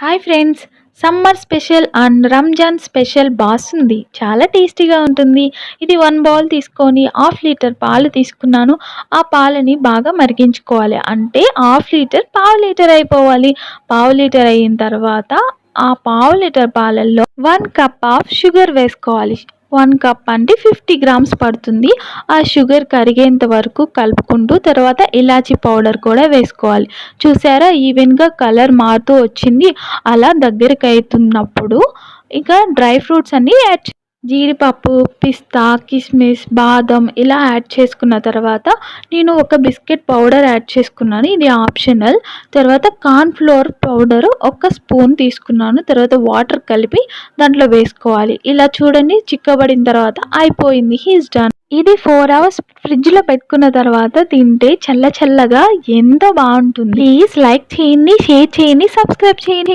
Hi friends, summer special and Ramzan special basundi చాలా టేస్టీగా ఉంటుంది. ఇది 1 బౌల్ తీసుకొని హాఫ్ లీటర్ పాలు తీసుకున్నాను. ఆ పాలని బాగా మరిగించుకోవాలి. అంటే హాఫ్ లీటర్ పావు లీటర్ అయిపోవాలి. పావు లీటర్ అయిన తర్వాత ఆ పావు లీటర్ పాలల్లో 1 కప్ ఆఫ్ షుగర్ వేసుకోవాలి. 1 కప్ అంటే 50 గ్రామ్స్ పడుతుంది. ఆ షుగర్ కరిగేంత వరకు కలుపుకుంటూ తర్వాత ఇలాచీ పౌడర్ కూడా వేసుకోవాలి. చూసారా, ఈవెన్గా కలర్ మారుతూ వచ్చింది. అలా దగ్గరికి అవుతున్నప్పుడు ఇక డ్రై ఫ్రూట్స్ అన్నీ జీడిపప్పు, పిస్తా, కిస్మిస్, బాదం ఇలా యాడ్ చేసుకున్న తర్వాత నేను ఒక బిస్కెట్ పౌడర్ యాడ్ చేసుకున్నాను. ఇది ఆప్షనల్. తర్వాత కార్న్ ఫ్లోర్ పౌడరు ఒక స్పూన్ తీసుకున్నాను. తర్వాత వాటర్ కలిపి దాంట్లో వేసుకోవాలి. ఇలా చూడండి, చిక్కబడిన తర్వాత అయిపోయింది. He's done. ఇది 4 అవర్స్ ఫ్రిడ్జ్లో పెట్టుకున్న తర్వాత తింటే చల్ల చల్లగా ఎంతో బాగుంటుంది. ప్లీజ్ లైక్ చేయండి, షేర్ చేయండి, సబ్స్క్రైబ్ చేయండి.